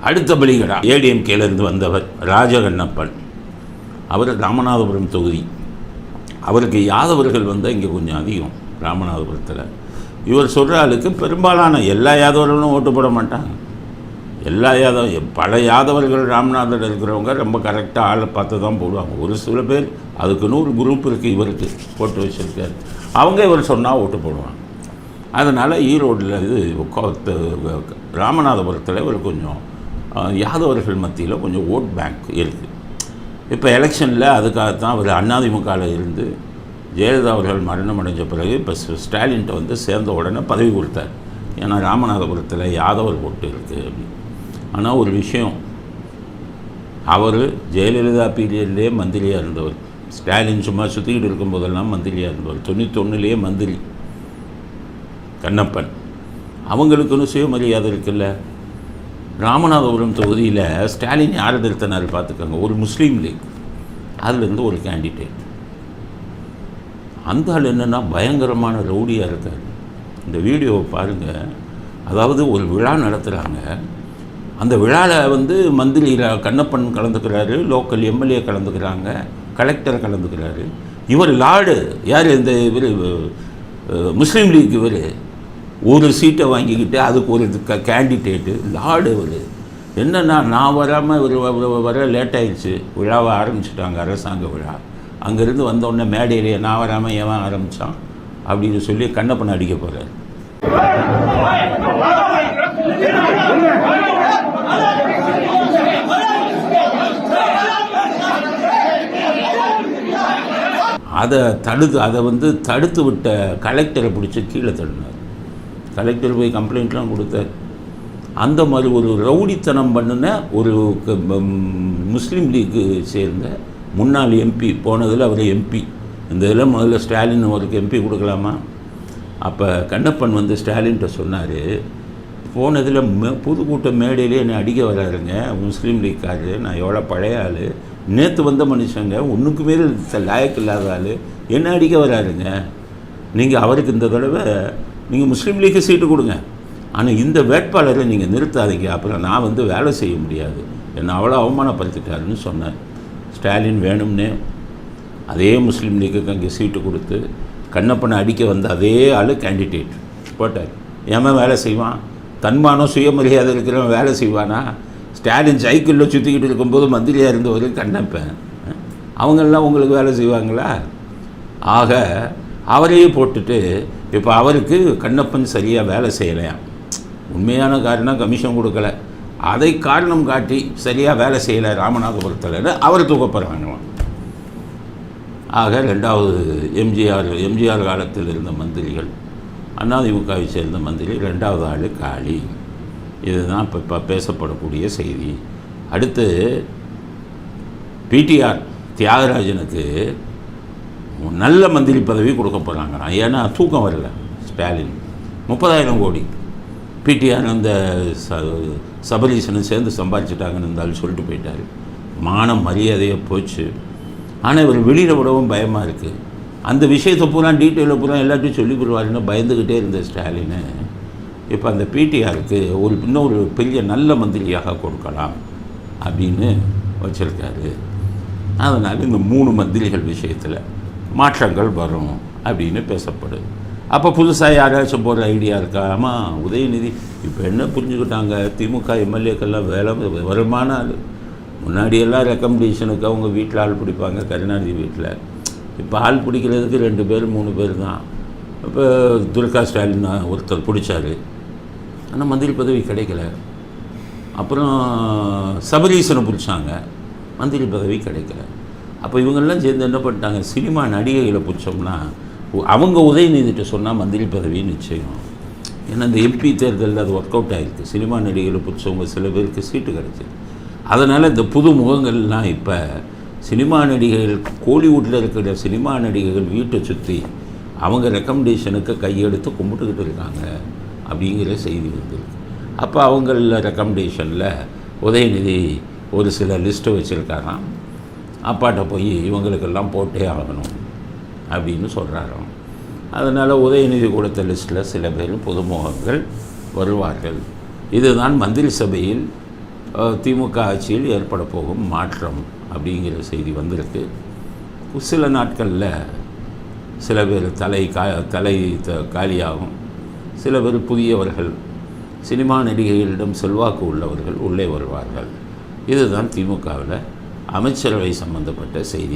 அடுத்த பலிகடா ஏடிஎம்கேலேருந்து வந்தவர் ராஜகண்ணப்பன். அவர் ராமநாதபுரம் தொகுதி. அவருக்கு யாதவர்கள் வந்தால் இங்கே கொஞ்சம் அதிகம் ராமநாதபுரத்தில். இவர் சொல்கிற ஆளுக்கு பெரும்பாலான எல்லா யாதவர்களும் ஓட்டு போட மாட்டாங்க. எல்லா பல யாதவர்கள் ராமநாதத்தில் இருக்கிறவங்க ரொம்ப கரெக்டாக ஆளை பார்த்து தான் போடுவாங்க. ஒரு சில பேர் அதுக்குன்னு ஒரு குரூப் இருக்குது, இவருக்கு போட்டு வச்சுருக்காரு. அவங்க இவர் சொன்னால் ஓட்டு போடுவாங்க. அதனால் ஈரோட்டில் இது ராமநாதபுரத்தில் இவர் கொஞ்சம் யாதவர்கள் மத்தியில் கொஞ்சம் ஓட் பேங்க் இருக்குது. இப்போ எலெக்ஷனில் அதுக்காகத்தான் அவர் அதிமுகவில் இருந்து ஜெயலலிதா அவர்கள் மரணம் அடைஞ்ச பிறகு இப்போ ஸ்டாலின்கிட்ட வந்து சேர்ந்த உடனே பதவி கொடுத்தார். ஏன்னா ராமநாதபுரத்தில் யாதவர் ஓட்டு இருக்குது அப்படின்னு. ஆனால் ஒரு விஷயம், அவர் ஜெயலலிதா பீரியட்லேயே மந்திரியாக இருந்தவர். ஸ்டாலின் சும்மா சுற்றிக்கிட்டு இருக்கும்போதெல்லாம் மந்திரியாக இருந்தவர். 91 மந்திரி கண்ணப்பன். அவங்களுக்குன்னு சுயமரியாதை இருக்குல்ல. ராமநாதபுரம் தொகுதியில் ஸ்டாலின் யாரை நிறுத்தினார் பார்த்துக்கோங்க. ஒரு முஸ்லீம் லீக், அதுலேருந்து ஒரு கேண்டிடேட். அந்த ஆள் என்னென்னா பயங்கரமான ரவுடியாக இருக்கார். இந்த வீடியோவை பாருங்கள். அதாவது ஒரு விழா நடத்துகிறாங்க. அந்த விழாவில் வந்து மந்திரி கண்ணப்பன் கலந்துக்கிறாரு, லோக்கல் எம்எல்ஏ கலந்துக்கிறாங்க, கலெக்டர் கலந்துக்கிறாரு. இவர் லார்டு யார், இந்த இவர் முஸ்லீம் லீக். இவர் ஒரு சீட்டை வாங்கிக்கிட்டு அதுக்கு ஒரு கேண்டிடேட்டு லார்டு. இவர் என்னென்னா, நான் வராமல் இவர் வர லேட் ஆகிடுச்சு. விழாவை ஆரம்பிச்சுட்டாங்க, அரசாங்க விழா. அங்கேருந்து வந்தோடனே மேடையிலேயே நான் வராமல் ஏன் ஆரம்பித்தான் அப்படின்னு சொல்லி கண்ணப்பனை அடிக்க போகிறார். அதை வந்து தடுத்து விட்ட கலெக்டரை பிடிச்சி கீழே தள்ளினார். கலெக்டர் போய் கம்ப்ளைண்ட்லாம் கொடுத்தார். அந்த மாதிரி ஒரு ரவுடித்தனம் பண்ணின ஒரு முஸ்லீம் லீக்கு சேர்ந்த முன்னாள் எம்பி, போனதில் அவர் எம்பி. இந்த இதில் முதல்ல ஸ்டாலின் அவருக்கு எம்பி கொடுக்கலாமா? அப்போ கண்ணப்பன் வந்து ஸ்டாலின்கிட்ட சொன்னார், போனதில் புதுக்கூட்டம் மேடையிலே என்னை அடிக்க வராருங்க முஸ்லீம் லீக்காரு. நான் எவ்வளோ பழைய ஆள், நேற்று வந்த மனுஷங்க, ஒன்றுக்குமே லாயக்கு இல்லாத ஆள், என்ன அடிக்க வராருங்க. நீங்கள் அவருக்கு இந்த தடவை நீங்கள் முஸ்லீம் லீக்கு சீட்டு கொடுங்க, ஆனால் இந்த வேட்பாளரை நீங்கள் நிறுத்தாதீங்க, அப்புறம் நான் வந்து வேலை செய்ய முடியாது, என்னை அவ்வளோ அவமானப்படுத்திட்டாருன்னு சொன்னார். ஸ்டாலின் வேணும்னே அதே முஸ்லீம் லீக்குக்கு அங்கே சீட்டு கொடுத்து கண்ணப்பனை அடிக்க வந்த அதே ஆள் கேண்டிடேட் போட்டார். ஏமா வேலை செய்வான்? தன்மானம் சுயமரியாதை இருக்கிறவன் வேலை செய்வானா? ஸ்டாலின் சைக்கிளில் சுற்றிக்கிட்டு இருக்கும்போது மந்திரியாக இருந்தவர் கண்ணப்பன். அவங்களெலாம் உங்களுக்கு வேலை செய்வாங்களா? ஆக அவரையே போட்டுட்டு இப்போ அவருக்கு கண்ணப்பன் சரியாக வேலை செய்யலையாம். உண்மையான காரணம் கமிஷன் கொடுக்கல, அதை காரணம் காட்டி சரியாக வேலை செய்யலை ராமநாதபுரத்தில், அவர் தூக்கப்படுறாங்களாம். ஆக ரெண்டாவது எம்ஜிஆர் காலத்தில் இருந்த மந்திரிகள், அதிமுகவை சேர்ந்த மந்திரி, ரெண்டாவது ஆள் காளி. இதுதான் இப்போ பேசப்படக்கூடிய செய்தி. அடுத்து பிடிஆர் தியாகராஜனுக்கு நல்ல மந்திரி பதவி கொடுக்க போகிறாங்களாம். ஏன்னா தூக்கம் வரல ஸ்டாலின். 30,000 கோடி பிடிஆர் அந்த சபரீசனும் சேர்ந்து சம்பாதிச்சிட்டாங்கன்னு இருந்தாலும் சொல்லிட்டு போயிட்டார். மானம் மரியாதையாக போச்சு. ஆனால் இவர் வெளியில் விடவும் பயமாக இருக்குது. அந்த விஷயத்தை பூரா டீட்டெயிலை பூரா எல்லாத்தையும் சொல்லி கொடுவாருன்னு பயந்துக்கிட்டே இருந்த ஸ்டாலின் இப்போ அந்த பிடிஆருக்கு இன்னொரு பெரிய நல்ல மந்திரியாக கொடுக்கலாம் அப்படின்னு வச்சுருக்காரு. அதனால் இந்த 3 மந்திரிகள் விஷயத்தில் மாற்றங்கள் வரும் அப்படின்னு பேசப்படுது. அப்போ புதுசாக யாராச்சும் போகிற ஐடியா இருக்கா? ஆமாம், உதயநிதி. இப்போ என்ன புரிஞ்சுக்கிட்டாங்க, திமுக எம்எல்ஏக்கெல்லாம் வருமான ஆள். முன்னாடியெல்லாம் ரெக்கமெண்டேஷனுக்கு அவங்க வீட்டில் ஆள் பிடிப்பாங்க, கருணாநிதி வீட்டில். இப்போ ஆள் பிடிக்கிறதுக்கு 2 பேர் 3 பேர் தான். இப்போ துர்கா ஸ்டாலின் ஒருத்தர் பிடிச்சார், ஆனால் மந்திரி பதவி கிடைக்கல. அப்புறம் சபரீசனை பிடிச்சாங்க, மந்திரி பதவி கிடைக்கல. அப்போ இவங்கெல்லாம் சேர்ந்து என்ன பண்ணிட்டாங்க, சினிமா நடிகைகளை பிடிச்சோம்னா அவங்க உதயநிதிட்ட சொன்னால் மந்திரி பதவி நிச்சயம். ஏன்னா இந்த எம்பி தேர்தலில் அது ஒர்க் அவுட் ஆகிருக்கு. சினிமா நடிகைகளை பிடிச்சவங்க சில பேருக்கு சீட்டு கிடச்சிது. அதனால் இந்த புது முகங்கள்லாம் இப்போ சினிமா நடிகைகள், கோலிவுட்டில் இருக்கிற சினிமா நடிகைகள் வீட்டை சுற்றி அவங்க ரெக்கமெண்டேஷனுக்கு கையெடுத்து கும்பிட்டுக்கிட்டு இருக்காங்க அப்படிங்கிற செய்தி வந்துருக்கு. அப்போ அவங்கள ரெக்கமெண்டேஷனில் உதயநிதி ஒரு சில லிஸ்ட்டை வச்சுருக்காராம். அப்பாட்ட போய் இவங்களுக்கெல்லாம் போட்டே ஆகணும் அப்படின்னு சொல்கிறாராம். அதனால் உதயநிதி கொடுத்த லிஸ்ட்டில் சில பேர் புதுமுகங்கள் வருவார்கள். இதுதான் மந்திரி சபையில் திமுக ஆட்சியில் ஏற்பட போகும் மாற்றம் அப்படிங்கிற செய்தி வந்திருக்கு. சில நாட்களில் சில பேர் தலை காலியாகும், சில பேர் புதியவர்கள், சினிமா நடிகைகளிடம் செல்வாக்கு உள்ளவர்கள் உள்ளே வருவார்கள். இதுதான் திமுகவில் அமைச்சரவை சம்பந்தப்பட்ட செய்தி.